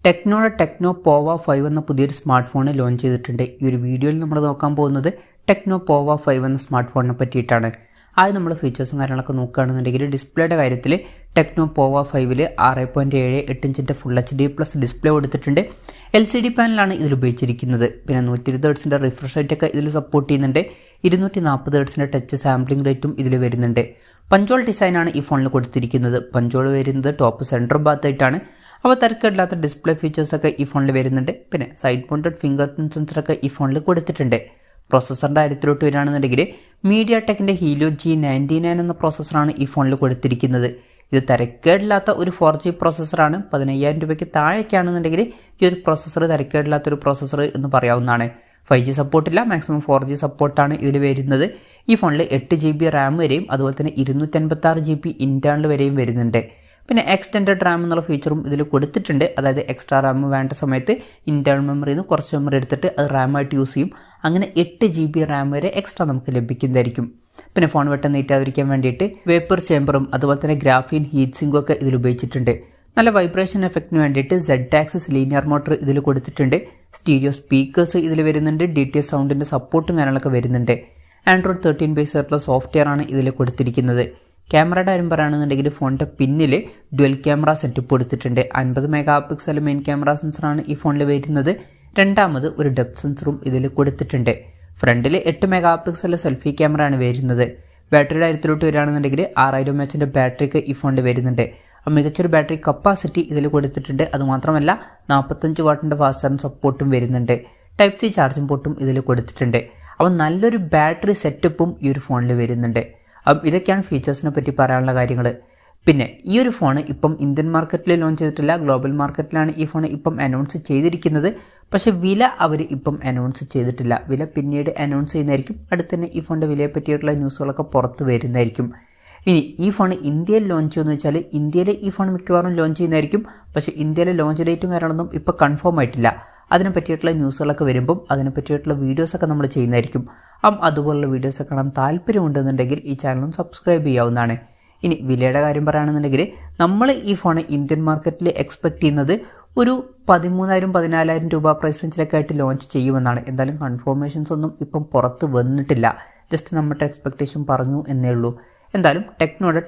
Techno പോവ 5 എന്ന പുതിയൊരു സ്മാർട്ട് ഫോൺ ലോഞ്ച് ചെയ്തിട്ടുണ്ട്. ഈ ഒരു വീഡിയോയിൽ നമ്മൾ നോക്കാൻ പോകുന്നത് ടെക്നോ പോവ 5 എന്ന സ്മാർട്ട് ഫോണിനെ പറ്റിയിട്ടാണ്. ആദ്യം നമ്മൾ ഫീച്ചേഴ്സും കാര്യങ്ങളൊക്കെ നോക്കുകയാണെന്നുണ്ടെങ്കിൽ ഡിസ്പ്ലേയുടെ കാര്യത്തിൽ ടെക്നോ പോവ 5ൽ 6.78 ഇഞ്ചിൻ്റെ ഫുൾ HD+ ഡിസ്പ്ലേ കൊടുത്തിട്ടുണ്ട്. LCD പാനലാണ് ഇതിൽ ഉപയോഗിച്ചിരിക്കുന്നത്. പിന്നെ 120 Hz റിഫ്രഷ് റേറ്റൊക്കെ ഇതിൽ സപ്പോർട്ട് ചെയ്യുന്നുണ്ട്. 240 Hz ടച്ച് സാമ്പിളിംഗ് റേറ്റും ഇതിൽ വരുന്നുണ്ട്. പഞ്ചോൾ ഡിസൈനാണ് ഈ ഫോണിൽ കൊടുത്തിരിക്കുന്നത്. പഞ്ചോൾ വരുന്നത് ടോപ്പ് സെൻറ്റർ ഭാഗത്തായിട്ടാണ്. അപ്പോൾ തിരക്കില്ലാത്ത ഡിസ്പ്ലേ ഫീച്ചേഴ്സൊക്കെ ഈ ഫോണിൽ വരുന്നുണ്ട്. പിന്നെ സൈഡ് മൗണ്ടഡ് ഫിംഗർ പ്രിൻറ്റ് സെൻസറൊക്കെ ഈ ഫോണിൽ കൊടുത്തിട്ടുണ്ട്. പ്രോസസ്സറിൻ്റെ കാര്യത്തിലോട്ട് വരികയാണെന്നുണ്ടെങ്കിൽ mediatekൻ്റെ helio G99 എന്ന പ്രോസസ്സറാണ് ഈ ഫോണിൽ കൊടുത്തിരിക്കുന്നത്. ഇത് തിരക്കേടില്ലാത്ത ഒരു 4G പ്രോസസ്സറാണ്. 15,000 രൂപയ്ക്ക് താഴേക്കാണെന്നുണ്ടെങ്കിൽ ഈ ഒരു പ്രോസസ്സർ തിരക്കേടില്ലാത്തൊരു പ്രോസസ്സർ എന്ന് പറയാവുന്നതാണ്. 5G സപ്പോർട്ടില്ല, മാക്സിമം 4G സപ്പോർട്ടാണ് ഇതിൽ വരുന്നത്. ഈ ഫോണിൽ 8GB റാം വരെയും അതുപോലെ തന്നെ 256GB ഇൻറ്റേർണൽ വരെയും വരുന്നുണ്ട്. പിന്നെ എക്സ്റ്റൻഡഡ് റാം എന്നുള്ള ഫീച്ചറും ഇതിൽ കൊടുത്തിട്ടുണ്ട്. അതായത് എക്സ്ട്രാ റാം വേണ്ട സമയത്ത് ഇൻറ്റേർണൽ മെമ്മറിയിൽ നിന്ന് കുറച്ച് മെമ്മറി എടുത്തിട്ട് അത് റാമായിട്ട് യൂസ് ചെയ്യും. അങ്ങനെ 8GB റാം വരെ എക്സ്ട്രാ നമുക്ക് ലഭിക്കുന്നതായിരിക്കും. പിന്നെ ഫോൺ വെട്ടം നീറ്റാതിരിക്കാൻ വേണ്ടിയിട്ട് വേപ്പർ ചേമ്പറും അതുപോലെ തന്നെ ഗ്രാഫീൻ ഹീറ്റ് സിങ്കും ഒക്കെ ഇതിൽ ഉപയോഗിച്ചിട്ടുണ്ട്. നല്ല വൈബ്രേഷൻ എഫക്റ്റിന് വേണ്ടിയിട്ട് Z-ആക്സിസ് ലീനിയർ മോട്ടർ ഇതിൽ കൊടുത്തിട്ടുണ്ട്. സ്റ്റീരിയോ സ്പീക്കേഴ്സ് ഇതിൽ വരുന്നുണ്ട്. DTS സൗണ്ടിൻ്റെ സപ്പോർട്ടും കാര്യങ്ങളൊക്കെ വരുന്നുണ്ട്. Android 13 ബേസ് ആയിട്ടുള്ള സോഫ്റ്റ്വെയർ ആണ് ഇതിൽ കൊടുത്തിരിക്കുന്നത്. ക്യാമറയുടെ കാര്യം പറയുകയാണെന്നുണ്ടെങ്കിൽ ഫോണിൻ്റെ പിന്നിൽ ഡ്വൽ ക്യാമറ സെറ്റപ്പ് കൊടുത്തിട്ടുണ്ട്. 50 MP മെയിൻ ക്യാമറ സെൻസറാണ് ഈ ഫോണിൽ വരുന്നത്. രണ്ടാമത് ഒരു ഡെപ്ത് സെൻസറും ഇതിൽ കൊടുത്തിട്ടുണ്ട്. ഫ്രണ്ടിൽ 8 MP സെൽഫി ക്യാമറ ആണ് വരുന്നത്. ബാറ്ററിയുടെ കാര്യത്തിലോട്ട് വരികയാണെന്നുണ്ടെങ്കിൽ 6000 mAh ബാറ്ററിക്ക് ഈ ഫോണിൽ വരുന്നുണ്ട്. മികച്ചൊരു ബാറ്ററി കപ്പാസിറ്റി ഇതിൽ കൊടുത്തിട്ടുണ്ട്. അതുമാത്രമല്ല 45 വാട്ടിൻ്റെ ഫാസ്റ്റ് ചാർജിങ് സപ്പോർട്ടും വരുന്നുണ്ട്. Type C ചാർജിങ് പോർട്ടും ഇതിൽ കൊടുത്തിട്ടുണ്ട്. അപ്പോൾ നല്ലൊരു ബാറ്ററി സെറ്റപ്പും ഈ ഒരു ഫോണിൽ വരുന്നുണ്ട്. അപ്പം ഇതൊക്കെയാണ് ഫീച്ചേഴ്സിനെ പറ്റി പറയാനുള്ള കാര്യങ്ങൾ. പിന്നെ ഈ ഒരു ഫോൺ ഇപ്പം ഇന്ത്യൻ മാർക്കറ്റിൽ ലോഞ്ച് ചെയ്തിട്ടില്ല. ഗ്ലോബൽ മാർക്കറ്റിലാണ് ഈ ഫോൺ ഇപ്പം അനൗൺസ് ചെയ്തിരിക്കുന്നത്. പക്ഷേ വില അവർ ഇപ്പം അനൗൺസ് ചെയ്തിട്ടില്ല. വില പിന്നീട് അനൗൺസ് ചെയ്യുന്നതായിരിക്കും. അടുത്ത് തന്നെ ഈ ഫോണിൻ്റെ വിലയെ പറ്റിയിട്ടുള്ള ന്യൂസുകളൊക്കെ പുറത്ത് വരുന്നതായിരിക്കും. ഇനി ഈ ഫോൺ ഇന്ത്യയിൽ ലോഞ്ച് ചെയ്യുമെന്ന് വെച്ചാൽ ഇന്ത്യയിൽ ഈ ഫോൺ മിക്കവാറും ലോഞ്ച് ചെയ്യുന്നതായിരിക്കും. പക്ഷേ ഇന്ത്യയിലെ ലോഞ്ച് ഡേറ്റും കാര്യങ്ങളൊന്നും ഇപ്പോൾ കൺഫേം ആയിട്ടില്ല. അതിനെ പറ്റിയിട്ടുള്ള ന്യൂസുകളൊക്കെ വരുമ്പം അതിനെ പറ്റിയിട്ടുള്ള വീഡിയോസൊക്കെ നമ്മൾ ചെയ്യുന്നതായിരിക്കും. അതുപോലുള്ള വീഡിയോസൊക്കെ കാണാൻ താല്പര്യമുണ്ടെന്നുണ്ടെങ്കിൽ ഈ ചാനലും സബ്സ്ക്രൈബ് ചെയ്യാവുന്നതാണ്. ഇനി വിലയുടെ കാര്യം പറയുകയാണെന്നുണ്ടെങ്കിൽ നമ്മൾ ഈ ഫോൺ ഇന്ത്യൻ മാർക്കറ്റിൽ എക്സ്പെക്ട് ചെയ്യുന്നത് ഒരു 13,000-14,000 രൂപ പ്രൈസ് റേഞ്ചിലൊക്കെ ആയിട്ട് ലോഞ്ച് ചെയ്യുമെന്നാണ്. എന്തായാലും കൺഫർമേഷൻസ് ഒന്നും ഇപ്പം പുറത്ത് വന്നിട്ടില്ല. ജസ്റ്റ് നമ്മുടെ എക്സ്പെക്റ്റേഷൻ പറഞ്ഞു എന്നേ ഉള്ളൂ. എന്തായാലും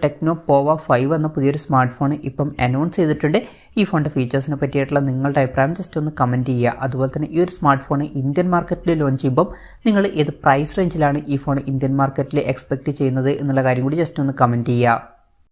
ടെക്നോ പോവ 5 എന്ന പുതിയൊരു സ്മാർട്ട് ഫോൺ ഇപ്പം അനൗൺസ് ചെയ്തിട്ടുണ്ട്. ഈ ഫോണിൻ്റെ ഫീച്ചേഴ്സിനെ പറ്റിയിട്ടുള്ള നിങ്ങളുടെ അഭിപ്രായം ജസ്റ്റ് ഒന്ന് കമൻറ്റ് ചെയ്യുക. അതുപോലെ തന്നെ ഈ ഒരു സ്മാർട്ട് ഫോൺ ഇന്ത്യൻ മാർക്കറ്റിൽ ലോഞ്ച് ചെയ്യുമ്പം നിങ്ങൾ ഏത് പ്രൈസ് റേഞ്ചിലാണ് ഈ ഫോൺ ഇന്ത്യൻ മാർക്കറ്റിൽ എക്സ്പെക്റ്റ് ചെയ്യുന്നത് എന്നുള്ള കാര്യം കൂടി ജസ്റ്റ് ഒന്ന് കമൻറ്റ് ചെയ്യുക.